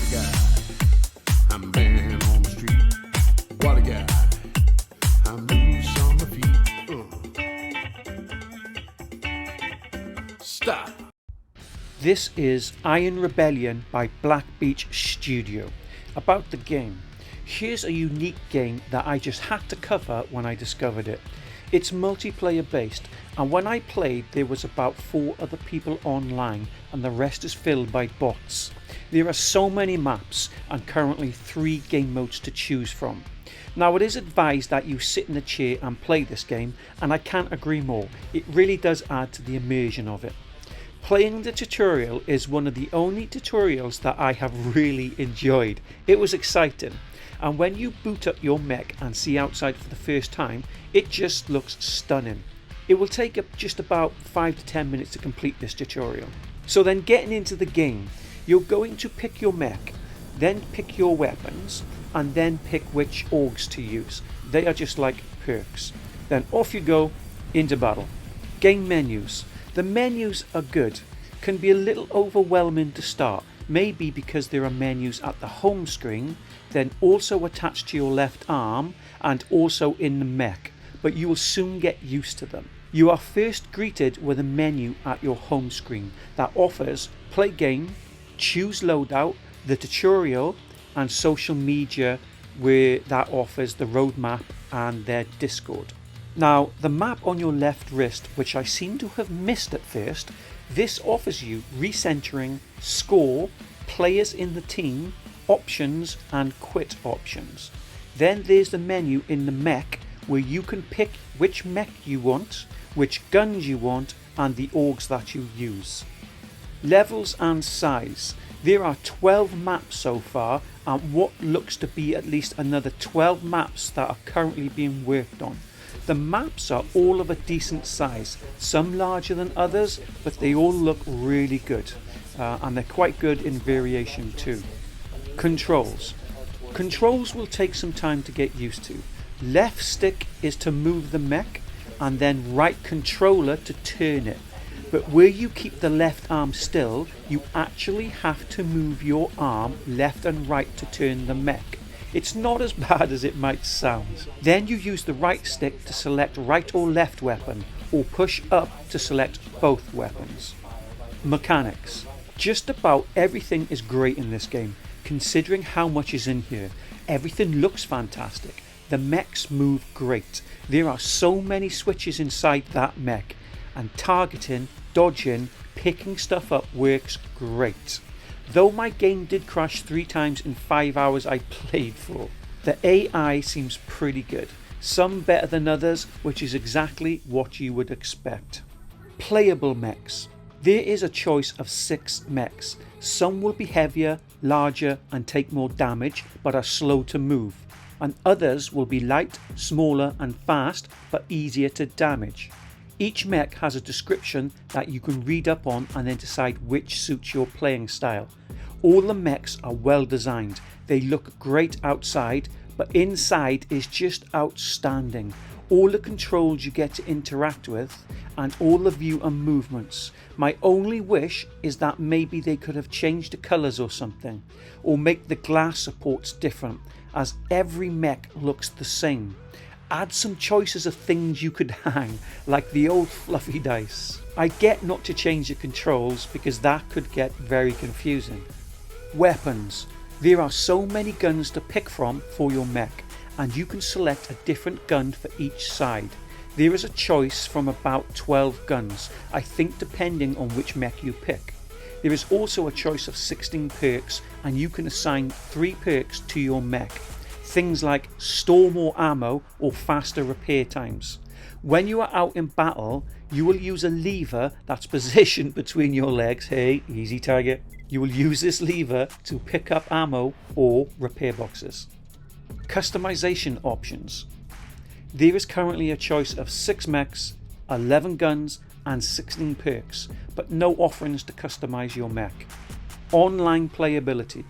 What a guy. I'm a man on the street. What a guy. I'm loose on my feet. Stop. This is Iron Rebellion by Black Beach Studio. About the game. Here's a unique game that I just had to cover when I discovered it. It's multiplayer based, and when I played there was about 4 other people online and the rest is filled by bots. There are so many maps and currently 3 game modes to choose from. Now it is advised that you sit in a chair and play this game, and I can't agree more. It really does add to the immersion of it. Playing the tutorial is one of the only tutorials that I have really enjoyed. It was exciting, and when you boot up your mech and see outside for the first time, it just looks stunning. It will take up just about 5 to 10 minutes to complete this tutorial. So then, getting into the game, you're going to pick your mech, then pick your weapons, and then pick which orgs to use. They are just like perks. Then off you go into battle. Game menus. The menus are good, can be a little overwhelming to start, maybe because there are menus at the home screen, then also attached to your left arm and also in the mech, but you will soon get used to them. You are first greeted with a menu at your home screen that offers play game, choose loadout, the tutorial and social media, where that offers the roadmap and their Discord. Now, the map on your left wrist, which I seem to have missed at first, this offers you recentering, score, players in the team, options and quit options. Then there's the menu in the mech where you can pick which mech you want, which guns you want and the orgs that you use. Levels and size. There are 12 maps so far and what looks to be at least another 12 maps that are currently being worked on. The maps are all of a decent size, some larger than others, but they all look really good, and they're quite good in variation too. Controls. Controls will take some time to get used to. Left stick is to move the mech, and then right controller to turn it. But where you keep the left arm still, you actually have to move your arm left and right to turn the mech. It's not as bad as it might sound. Then you use the right stick to select right or left weapon, or push up to select both weapons. Mechanics. Just about everything is great in this game, considering how much is in here. Everything looks fantastic. The mechs move great. There are so many switches inside that mech, and targeting, dodging, picking stuff up works great. Though my game did crash 3 times in 5 hours I played for, the AI seems pretty good. Some better than others, which is exactly what you would expect. Playable mechs. There is a choice of 6 mechs. Some will be heavier, larger and take more damage but are slow to move, and others will be light, smaller and fast but easier to damage. Each mech has a description that you can read up on and then decide which suits your playing style. All the mechs are well designed. They look great outside, but inside is just outstanding. All the controls you get to interact with and all the view and movements. My only wish is that maybe they could have changed the colours or something, or make the glass supports different, as every mech looks the same. Add some choices of things you could hang, like the old fluffy dice. I get not to change the controls because that could get very confusing. Weapons. There are so many guns to pick from for your mech, and you can select a different gun for each side. There is a choice from about 12 guns, I think, depending on which mech you pick. There is also a choice of 16 perks, and you can assign 3 perks to your mech. Things like store more ammo or faster repair times. When you are out in battle, you will use a lever that's positioned between your legs. Hey, easy target. You will use this lever to pick up ammo or repair boxes. Customization options. There is currently a choice of 6 mechs, 11 guns and 16 perks, but no offerings to customize your mech. Online playability.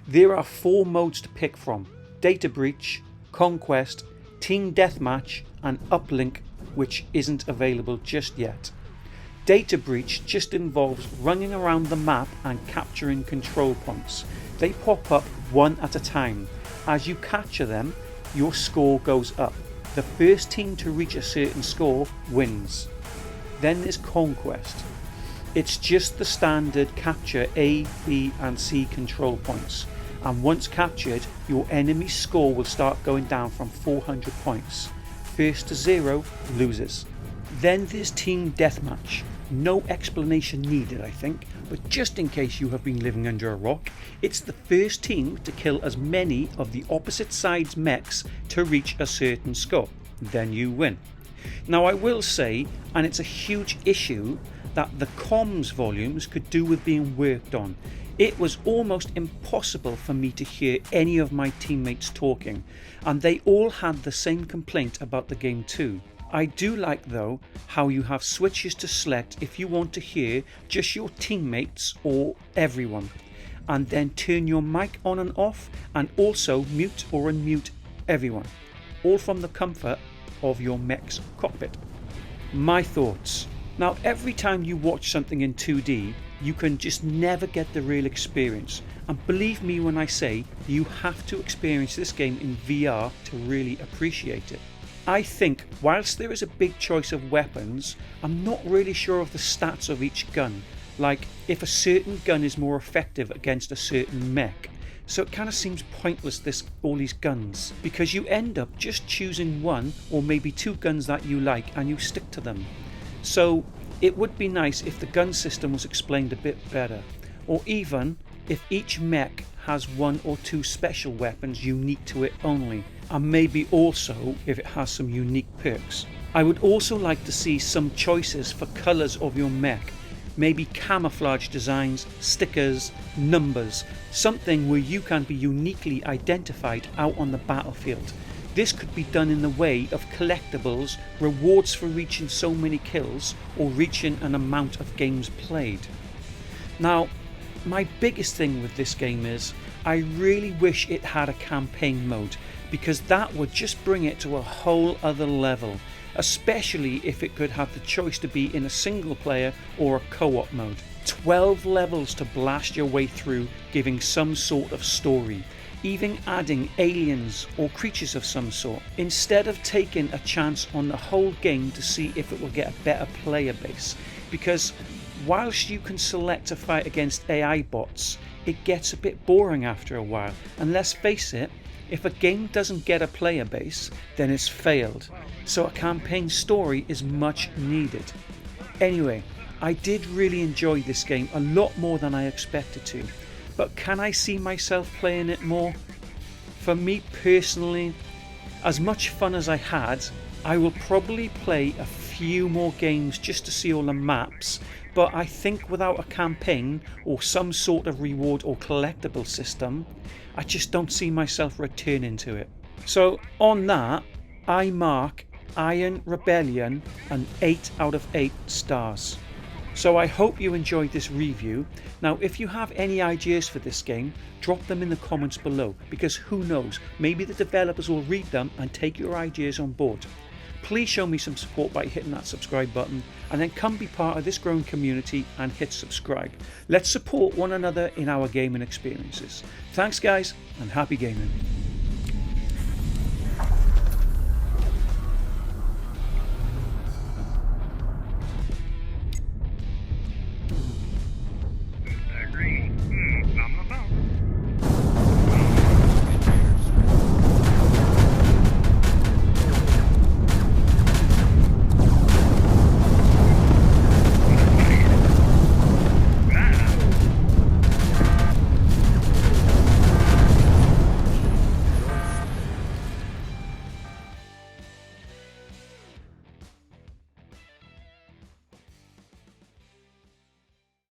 There are 4 modes to pick from: Data Breach, Conquest, Team Deathmatch and Uplink, which isn't available just yet. Data breach just involves running around the map and capturing control points. They pop up one at a time. As you capture them, your score goes up. The first team to reach a certain score wins. Then there's Conquest. It's just the standard capture A, B and C control points, and once captured your enemy's score will start going down from 400 points. First to 0 loses. Then there's Team Deathmatch. No explanation needed, I think, but just in case you have been living under a rock, it's the first team to kill as many of the opposite side's mechs to reach a certain score. Then you win. Now I will say, and it's a huge issue, that the comms volumes could do with being worked on. It was almost impossible for me to hear any of my teammates talking, and they all had the same complaint about the game too. I do like though how you have switches to select if you want to hear just your teammates or everyone, and then turn your mic on and off, and also mute or unmute everyone, all from the comfort of your mech's cockpit. My thoughts. Now every time you watch something in 2D you can just never get the real experience, and believe me when I say you have to experience this game in VR to really appreciate it. I think whilst there is a big choice of weapons, I'm not really sure of the stats of each gun, like if a certain gun is more effective against a certain mech. So it kind of seems pointless, all these guns, because you end up just choosing one or maybe two guns that you like and you stick to them. So it would be nice if the gun system was explained a bit better, or even if each mech has one or two special weapons unique to it only, and maybe also if it has some unique perks. I would also like to see some choices for colours of your mech, maybe camouflage designs, stickers, numbers, something where you can be uniquely identified out on the battlefield. This could be done in the way of collectibles, rewards for reaching so many kills, or reaching an amount of games played. Now, my biggest thing with this game is I really wish it had a campaign mode, because that would just bring it to a whole other level, especially if it could have the choice to be in a single player or a co-op mode. 12 levels to blast your way through, giving some sort of story, even adding aliens or creatures of some sort, instead of taking a chance on the whole game to see if it will get a better player base. Because whilst you can select to fight against AI bots, it gets a bit boring after a while, and let's face it, if a game doesn't get a player base, then it's failed. So a campaign story is much needed. Anyway, I did really enjoy this game a lot more than I expected to, but can I see myself playing it more? For me personally, as much fun as I had, I will probably play a few more games just to see all the maps, but I think without a campaign or some sort of reward or collectible system, I just don't see myself returning to it. So on that, I mark Iron Rebellion an 8 out of 8 stars. So I hope you enjoyed this review. Now if you have any ideas for this game, drop them in the comments below, because who knows, maybe the developers will read them and take your ideas on board. Please show me some support by hitting that subscribe button, and then come be part of this growing community and hit subscribe. Let's support one another in our gaming experiences. Thanks guys, and happy gaming.